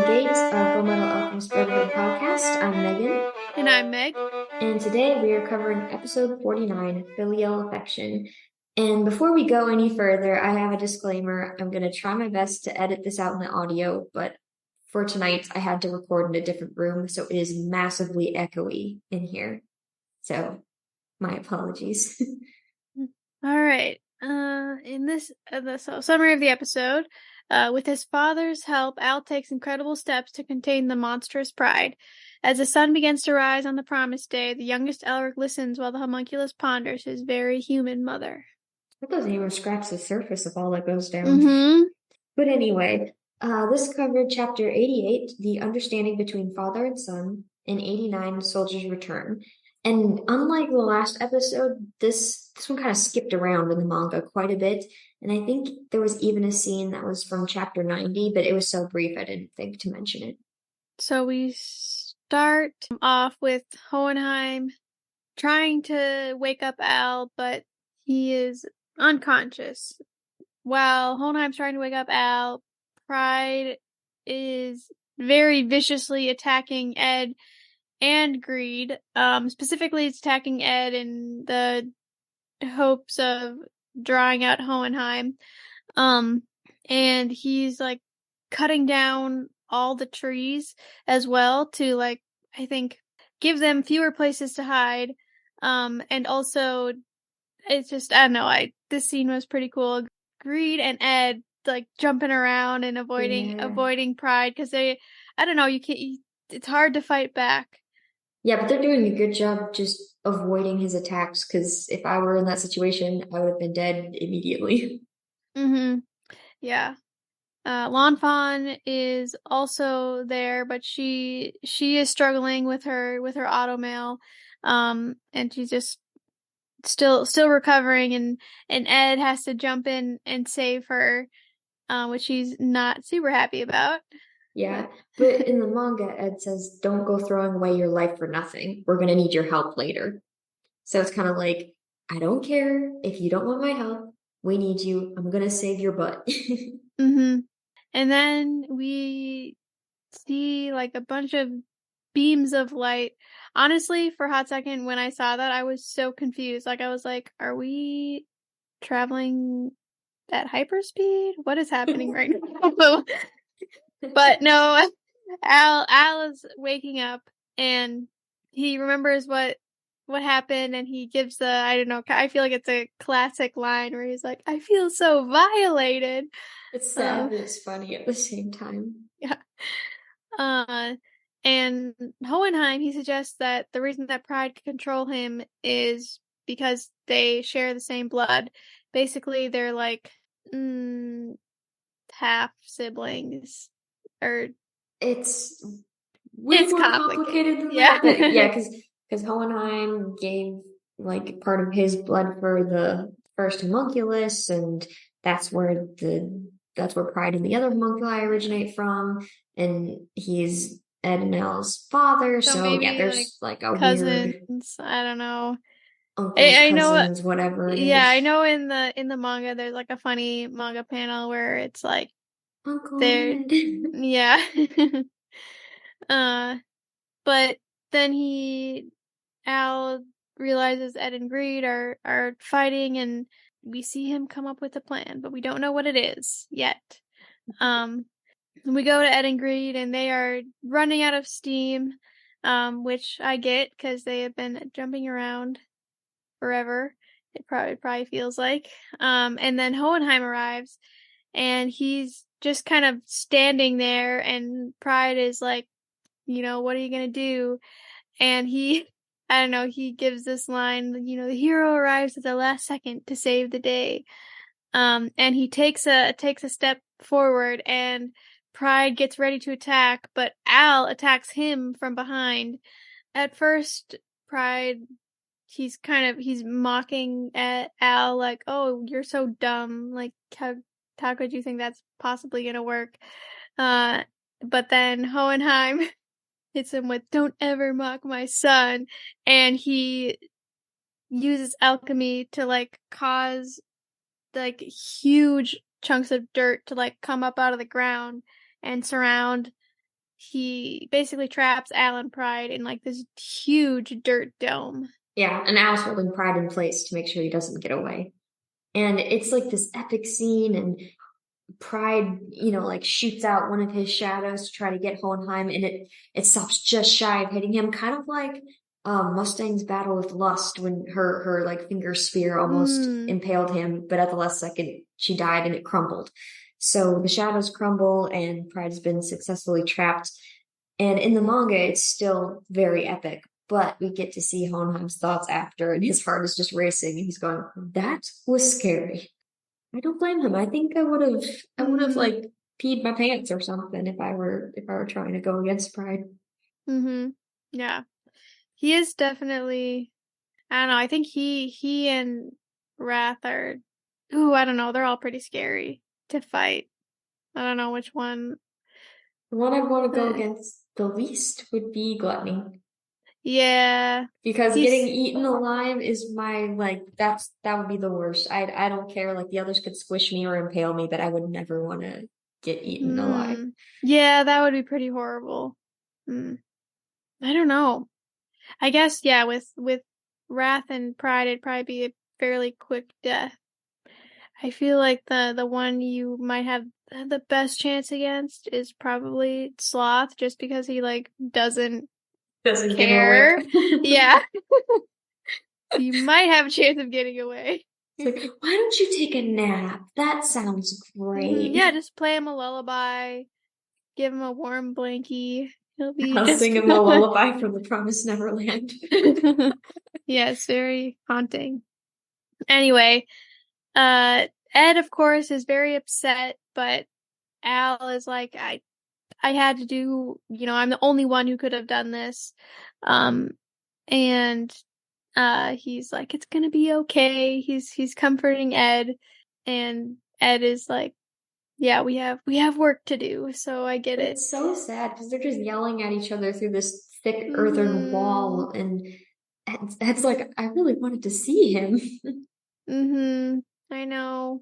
Gates, a Full Metal Alchemist Brotherhood podcast. I'm Megan. And I'm Meg. And today we are covering episode 49, Filial Affection. And before we go any further, I have a disclaimer. I'm going to try my best to edit this out in the audio, but for tonight, I had to record in a different room, so it is massively echoey in here. So, my apologies. All right. In this summary of the episode, with his father's help, Al takes incredible steps to contain the monstrous pride. As the sun begins to rise on the promised day, the youngest Elric listens while the homunculus ponders his very human mother. That doesn't even scratch the surface of all that goes down. Mm-hmm. But anyway, this covered chapter 88, The Understanding Between Father and Son, and 89, Soldier's Return. And unlike the last episode, this one kind of skipped around in the manga quite a bit. And I think there was even a scene that was from chapter 90, but it was so brief I didn't think to mention it. So we start off with Hohenheim trying to wake up Al, but he is unconscious. While Hohenheim's trying to wake up Al, Pride is very viciously attacking Ed and Greed. Specifically, it's attacking Ed in the hopes of drawing out Hohenheim. And he's like cutting down all the trees as well to I think give them fewer places to hide. And also it's just, I don't know, this scene was pretty cool. Greed and Ed jumping around and avoiding Pride because I don't know, it's hard to fight back. Yeah, but they're doing a good job just avoiding his attacks, because if I were in that situation, I would have been dead immediately. Mm-hmm. Yeah. Lanfan is also there, but she is struggling with her automail. And she's just still recovering, and Ed has to jump in and save her, which she's not super happy about. Yeah, but in the manga, Ed says, don't go throwing away your life for nothing. We're going to need your help later. So it's kind of like, I don't care if you don't want my help. We need you. I'm going to save your butt. Mm-hmm. And then we see a bunch of beams of light. Honestly, for a hot second, when I saw that, I was so confused. I was like, are we traveling at hyperspeed? What is happening right now? But no, Al is waking up and he remembers what happened, and he gives I don't know, I feel like it's a classic line where he's like, I feel so violated. It's sad, but it's funny at the same time. Yeah. And Hohenheim, he suggests that the reason that Pride can control him is because they share the same blood. Basically, they're half siblings. Or it's way more complicated than that. But yeah, because Hohenheim gave part of his blood for the first homunculus, and that's where Pride and the other homunculi originate from, and he's Ed and Elle's father. So maybe, yeah, there's a cousins. weird, I don't know. uncles, cousins, whatever it is. Yeah, I know in the manga there's a funny manga panel where it's Uncle they're Ed. yeah. But then Al realizes Ed and Greed are fighting, and we see him come up with a plan, but we don't know what it is yet. We go to Ed and Greed, and they are running out of steam, which I get because they have been jumping around forever. It probably feels like. And then Hohenheim arrives, and he's just kind of standing there, and Pride is like, what are you gonna do? And I don't know, he gives this line, the hero arrives at the last second to save the day. And he takes a step forward, and Pride gets ready to attack, but Al attacks him from behind. At first, Pride, he's mocking at Al, like, oh, you're so dumb. How could you think that's possibly gonna work? But then Hohenheim hits him with, don't ever mock my son. And he uses alchemy to cause huge chunks of dirt to come up out of the ground and surround he basically traps Al and Pride in like this huge dirt dome. Yeah, and Al's holding Pride in place to make sure he doesn't get away. And it's like this epic scene, and Pride, like shoots out one of his shadows to try to get Hohenheim, and it stops just shy of hitting him, kind of like Mustang's battle with Lust when her like finger spear almost impaled him, but at the last second she died and it crumbled. So the shadows crumble and Pride has been successfully trapped. And in the manga, it's still very epic, but we get to see Hohenheim's thoughts after, and his heart is just racing, and he's going, "That was scary." I don't blame him. I think I would have like peed my pants or something if I were trying to go against Pride. Yeah. He is definitely, I don't know, I think he and Wrath are, I don't know, they're all pretty scary to fight. I don't know which one. The one I'd want to go against the least would be Gluttony. Yeah. Because getting eaten alive is that would be the worst. I don't care, like the others could squish me or impale me, but I would never want to get eaten alive. Yeah, that would be pretty horrible. I don't know. I guess, yeah, with Wrath and Pride, it'd probably be a fairly quick death. I feel like the one you might have the best chance against is probably Sloth, just because he like doesn't care. Yeah. You might have a chance of getting away. It's like, why don't you take a nap? That sounds great. Yeah, just play him a lullaby, give him a warm blankie. I'll sing him a lullaby from the Promised Neverland. Yeah, it's very haunting. Anyway, Ed, of course, is very upset, but Al is like, I had to do, I'm the only one who could have done this. And he's like, it's gonna be okay. He's comforting Ed, and Ed is like, yeah, we have work to do, so I get it. It's so sad because they're just yelling at each other through this thick earthen wall, and Ed's like, I really wanted to see him. I know.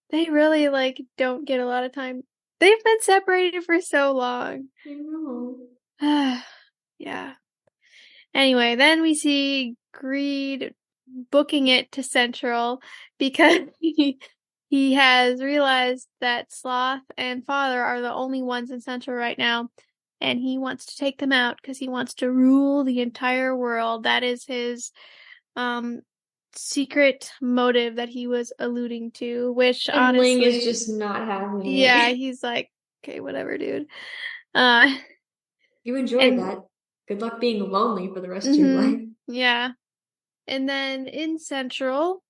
They really like don't get a lot of time. They've been separated for so long. I know. Yeah. Anyway, then we see Greed booking it to Central because he has realized that Sloth and Father are the only ones in Central right now, and he wants to take them out because he wants to rule the entire world. That is his secret motive that he was alluding to, which and honestly Ling is just not having it. Yeah, he's like, okay, whatever, dude. You enjoy that. Good luck being lonely for the rest of your life. Yeah. And then in Central,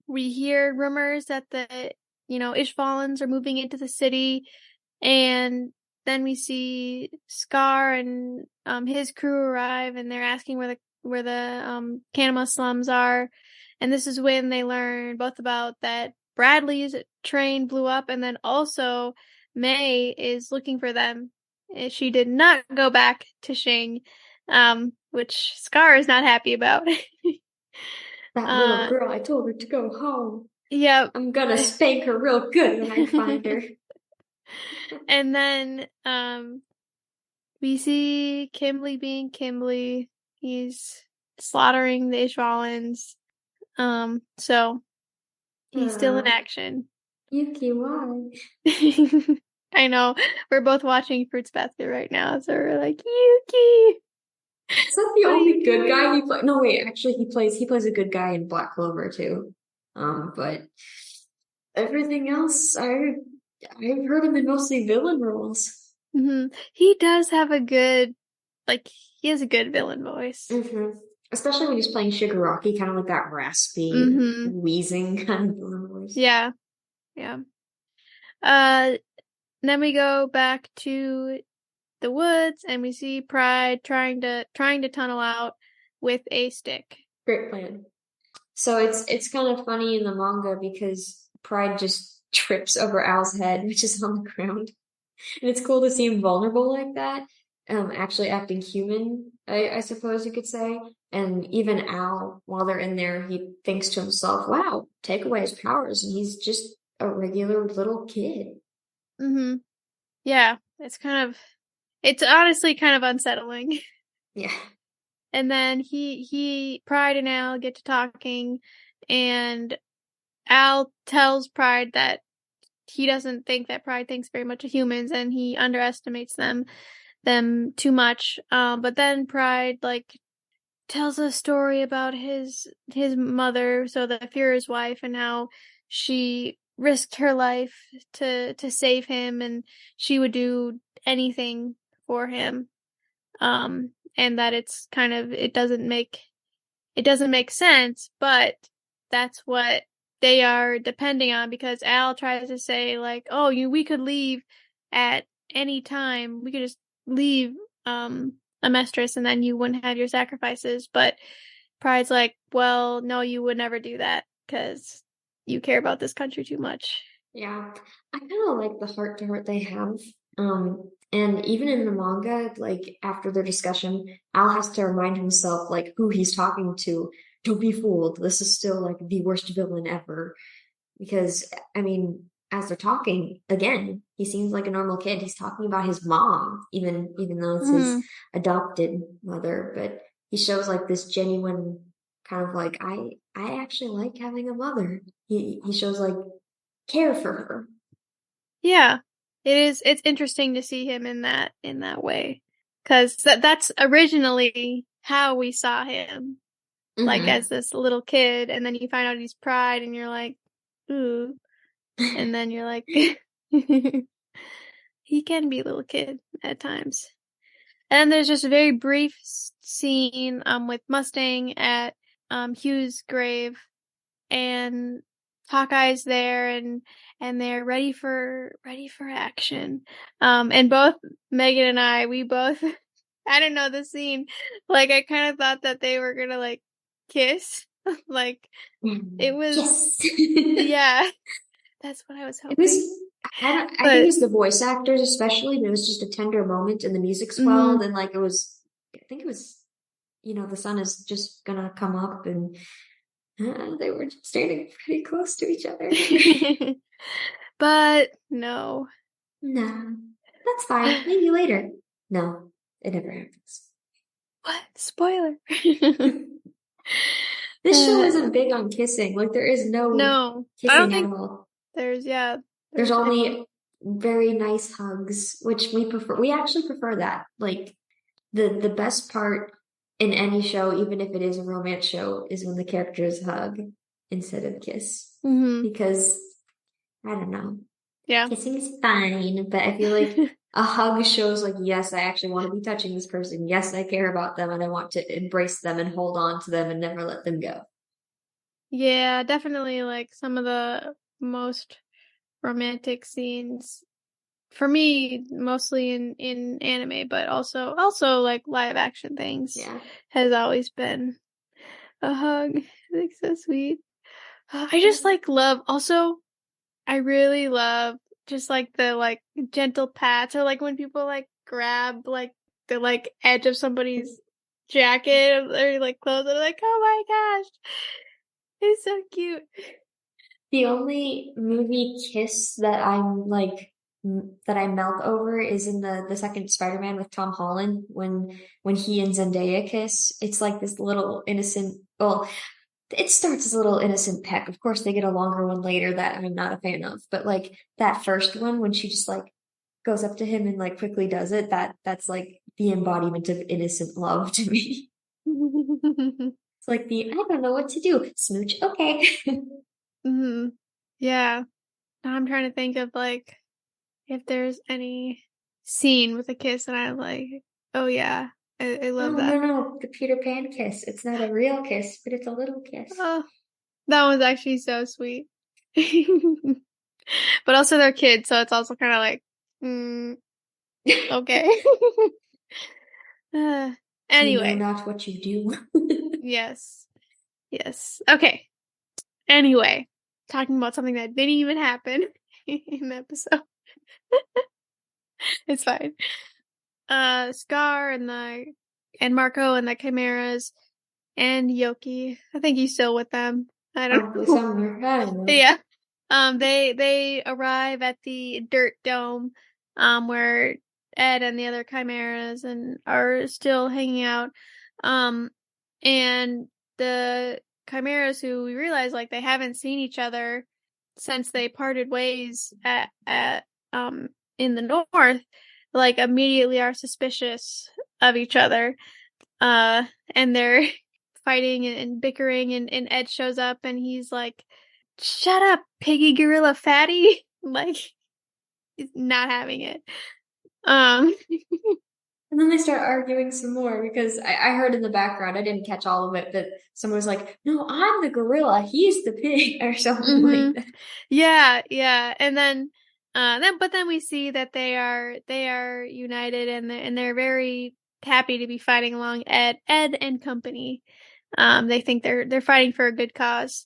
we hear rumors that the, Ishvalans are moving into the city, and then we see Scar and his crew arrive, and they're asking where the Kanama slums are, and this is when they learn both about that Bradley's train blew up, and then also May is looking for them. She did not go back to Shing, which Scar is not happy about. That little girl, I told her to go home. Yep. I'm gonna spank her real good when I find her. And then we see Kimberly being Kimberly. He's slaughtering the Ishvalans. So he's still in action. Yuki, why? I know. We're both watching Fruits Basket right now, so we're like, Yuki! Is that the only good guy he plays? No, wait, actually he plays a good guy in Black Clover too. But everything else, I've heard him in mostly villain roles. He does have he has a good villain voice. Especially when he's playing Shigaraki, kind of like that raspy, wheezing kind of villain voice. Yeah. Then we go back to the woods, and we see Pride trying to tunnel out with a stick. Great plan. So it's kind of funny in the manga because Pride just trips over Al's head, which is on the ground. And it's cool to see him vulnerable like that. Actually acting human, I suppose you could say. And even Al, while they're in there, he thinks to himself, wow, take away his powers, and he's just a regular little kid. Yeah, it's kind of It's honestly kind of unsettling. Yeah. And then Pride and Al get to talking, and Al tells Pride that he doesn't think that Pride thinks very much of humans, and he underestimates them too much. But then Pride tells a story about his mother, so the Führer's wife, and how she risked her life to save him, and she would do anything for him. And that it's kind of it doesn't make sense, but that's what they are depending on, because Al tries to say like, "Oh, we could leave at any time. We could just leave Amestris, and then you wouldn't have your sacrifices." But Pride's like, "Well, no, you would never do that because you care about this country too much." Yeah. I kind of like the heart to heart they have. And even in the manga, like after their discussion, Al has to remind himself like who he's talking to. Don't be fooled. This is still like the worst villain ever. Because I mean, as they're talking, again, he seems like a normal kid. He's talking about his mom, even though it's his adopted mother, but he shows like this genuine kind of like I actually like having a mother. He shows like care for her. Yeah, it is. It's interesting to see him in that way, because that's originally how we saw him, like as this little kid, and then you find out he's Pride, and you're like, ooh, and then you're like, he can be a little kid at times. And there's just a very brief scene with Mustang at Hugh's grave, and Hawkeye's there, and they're ready for action. And both Megan and I I don't know the scene. Like I kind of thought that they were gonna like kiss. Like it was Yes. yeah. That's what I was hoping. It was I think it was the voice actors especially, but it was just a tender moment and the music swelled and like I think it was the sun is just gonna come up and they were standing pretty close to each other. But no. No, that's fine. Maybe later. No, it never happens. What? Spoiler. This show isn't big on kissing. Like there is no kissing at all. There's only very nice hugs, which we prefer. We actually prefer that. Like the best part in any show, even if it is a romance show, is when the characters hug instead of kiss. Because I don't know. Yeah. Kissing is fine, but I feel like a hug shows like, yes, I actually want to be touching this person. Yes, I care about them and I want to embrace them and hold on to them and never let them go. Yeah, definitely like some of the most romantic scenes for me, mostly in anime, but also like live action things. Yeah. Has always been a hug. Like so sweet. I just love also I really love just like the like gentle pats, or like when people like grab like the like edge of somebody's jacket or like clothes, and like, oh my gosh, it's so cute. The only movie kiss that that I melt over is in the second Spider-Man with Tom Holland when he and Zendaya kiss. It's like this little innocent, well, it starts as a little innocent peck. Of course, they get a longer one later that I'm not a fan of, but like that first one when she just like goes up to him and like quickly does it, that's like the embodiment of innocent love to me. It's like I don't know what to do. Smooch, okay. Yeah. Now I'm trying to think of like if there's any scene with a kiss and I'm like, oh yeah, I love that. No, the Peter Pan kiss. It's not a real kiss, but it's a little kiss. Oh, that was actually so sweet. But also they're kids, so it's also kind of like, okay. Anyway. You know not what you do. Yes. Okay. Anyway, talking about something that didn't even happen in the episode. It's fine. Scar and Marco and the Chimeras and Yoki. I think he's still with them. I don't know. Yeah. They arrive at the Dirt Dome, where Ed and the other chimeras and are still hanging out. And the chimeras, who we realize like they haven't seen each other since they parted ways at in the north, like immediately are suspicious of each other. And they're fighting and bickering, and Ed shows up and he's like, "Shut up, piggy gorilla fatty!" Like, he's not having it. And then they start arguing some more because I heard in the background, I didn't catch all of it, that someone was like, "No, I'm the gorilla, he's the pig," or something like that. Yeah. And then we see that they are united, and they're very happy to be fighting along Ed and company. They think they're fighting for a good cause.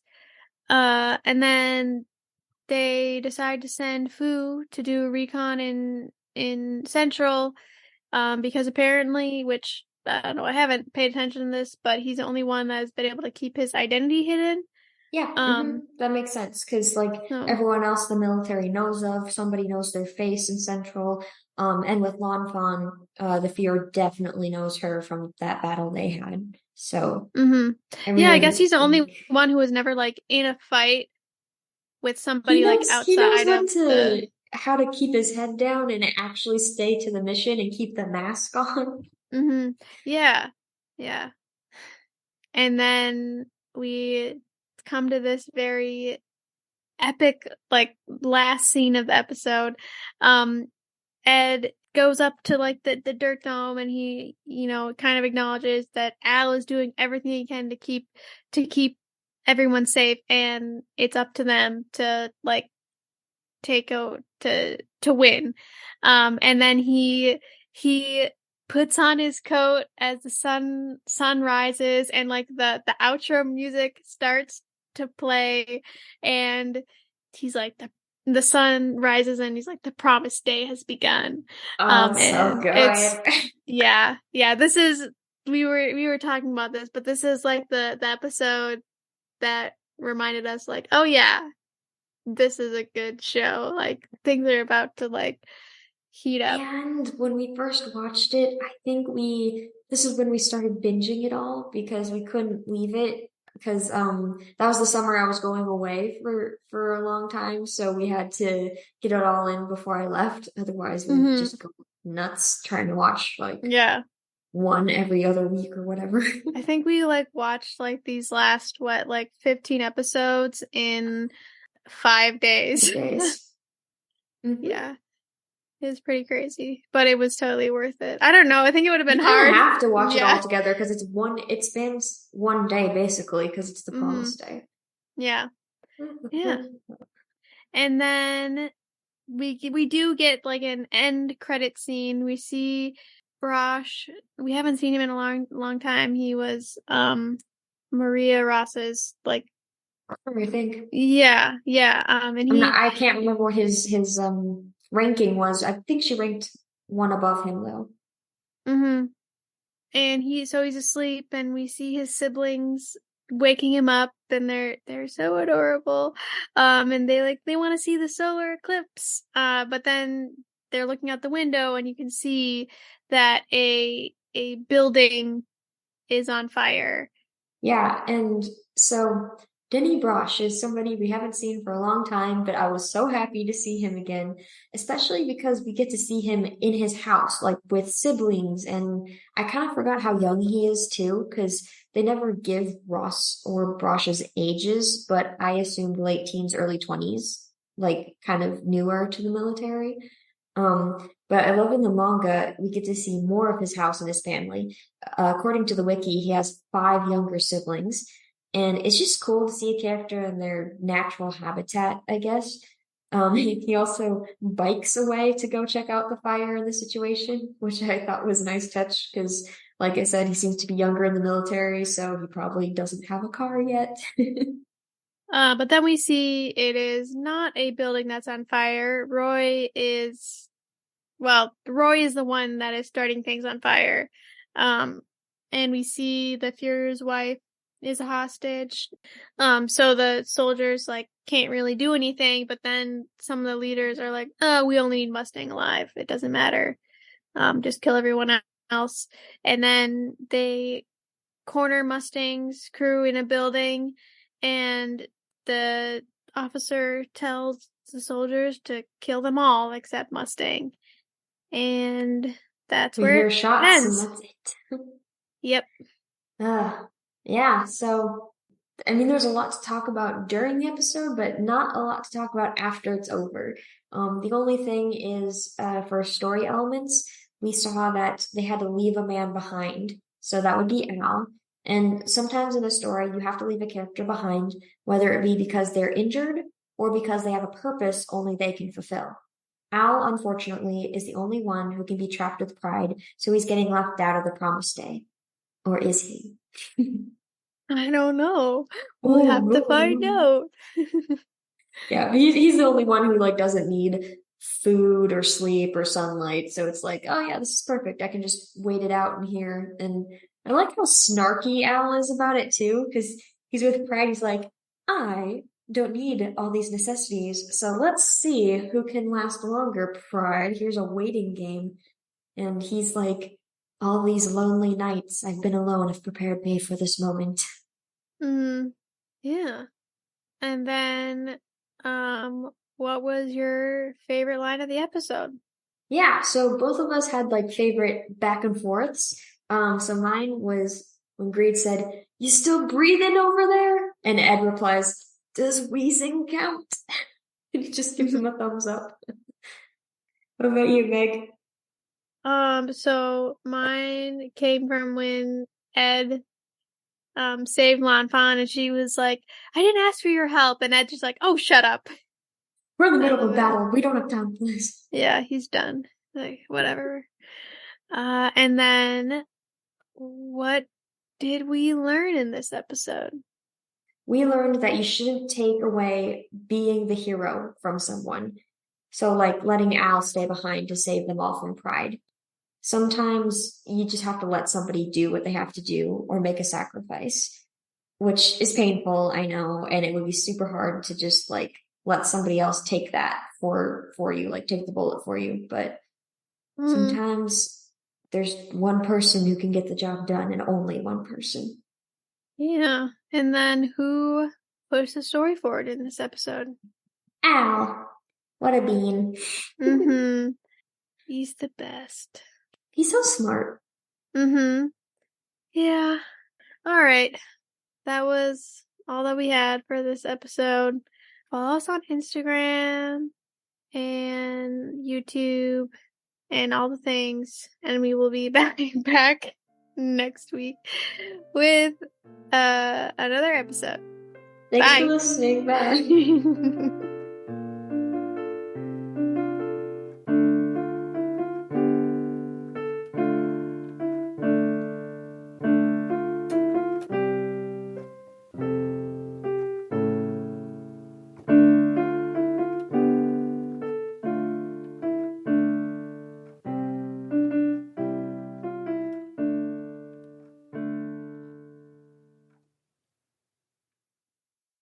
And then they decide to send Fu to do a recon in Central, because apparently, which I don't know, I haven't paid attention to this, but he's the only one that has been able to keep his identity hidden. Yeah, that makes sense because like everyone else the military knows of, somebody knows their face in Central. And with Lanfan, the Fear definitely knows her from that battle they had. So yeah, I guess he's the only one who was never like in a fight with somebody like outside. He knows how to keep his head down and actually stay to the mission and keep the mask on. Yeah. And then we come to this very epic, like, last scene of the episode. Ed goes up to like the dirt dome, and he, kind of acknowledges that Al is doing everything he can to keep everyone safe, and it's up to them to like to win. And then he puts on his coat as the sun rises, and like the outro music starts to play, and he's like, the sun rises, and he's like, the promised day has begun. Oh, so good. Yeah. This is, we were talking about this, but this is like the episode that reminded us, like, oh yeah, this is a good show. Like, things are about to like heat up. And when we first watched it, I think this is when we started binging it all because we couldn't leave it because that was the summer I was going away for a long time, so we had to get it all in before I left. Otherwise, we'd just go nuts trying to watch like one every other week or whatever. I think we like watched like these last 15 episodes in 5 days. Yeah. It was pretty crazy, but it was totally worth it. I don't know. I think it would have been hard. You have to watch it all together because it spans one day basically because it's the promised day. Yeah. And then we do get like an end credit scene. We see Brosh. We haven't seen him in a long time. He was Maria Ross's like, I think. Yeah. And I can't remember what his ranking was. I think she ranked one above him though. And he's asleep, and we see his siblings waking him up, and they're so adorable. And they want to see the solar eclipse. But then they're looking out the window, and you can see that a building is on fire. Yeah, and so Denny Brosh is somebody we haven't seen for a long time, but I was so happy to see him again, especially because we get to see him in his house, like with siblings. And I kind of forgot how young he is too, because they never give Ross or Brosh's ages, but I assumed late teens, early 20s, like kind of newer to the military. But I love in the manga, we get to see more of his house and his family. According to the wiki, he has 5 younger siblings. And it's just cool to see a character in their natural habitat, I guess. He also bikes away to go check out the fire in the situation, which I thought was a nice touch because, like I said, he seems to be younger in the military, so he probably doesn't have a car yet. But then we see it is not a building that's on fire. Roy is the one that is starting things on fire. And we see the Führer's wife is a hostage. So the soldiers like can't really do anything, but then some of the leaders are like, oh, we only need Mustang alive. It doesn't matter. just kill everyone else. And then they corner Mustang's crew in a building, and the officer tells the soldiers to kill them all except Mustang. And that's We where hear it shots and ends. that's it. Yep. Yeah, so I mean, there's a lot to talk about during the episode, but not a lot to talk about after it's over. The only thing is, for story elements, we saw that they had to leave a man behind. So that would be Al. And sometimes in a story, you have to leave a character behind, whether it be because they're injured or because they have a purpose only they can fulfill. Al, unfortunately, is the only one who can be trapped with pride, so he's getting left out of the promised day. Or is he? I don't know. We'll Oh have to find no. out. Yeah, he's the only one who like doesn't need food or sleep or sunlight. So it's like, oh yeah, this is perfect. I can just wait it out in here. And I like how snarky Al is about it too, because he's with Pride. He's like, I don't need all these necessities. So let's see who can last longer, Pride. Here's a waiting game. And he's like, all these lonely nights I've been alone have prepared me for this moment. Yeah. And then, what was your favorite line of the episode? Yeah, so both of us had like favorite back and forths. So mine was when Greed said, "You still breathing over there?" And Ed replies, "Does wheezing count?" And he just gives him a thumbs up. What about you, Meg? So mine came from when Ed saved Lanfan, and she was like, I didn't ask for your help, and Ed's just like, oh, shut up. We're in the I middle of love a it. battle. We don't have time for this. Yeah, he's done. Like, whatever. And then what did we learn in this episode? We learned that you shouldn't take away being the hero from someone. So like letting Al stay behind to save them all from Pride. Sometimes you just have to let somebody do what they have to do or make a sacrifice, which is painful, I know, and it would be super hard to just like let somebody else take that for you, like take the bullet for you. But sometimes there's one person who can get the job done and only one person. Yeah. And then who pushed the story forward in this episode? Al, what a bean. He's the best. He's so smart. Yeah. All right. That was all that we had for this episode. Follow us on Instagram and YouTube and all the things. And we will be back next week with another episode. Thanks Bye. for listening. Bye.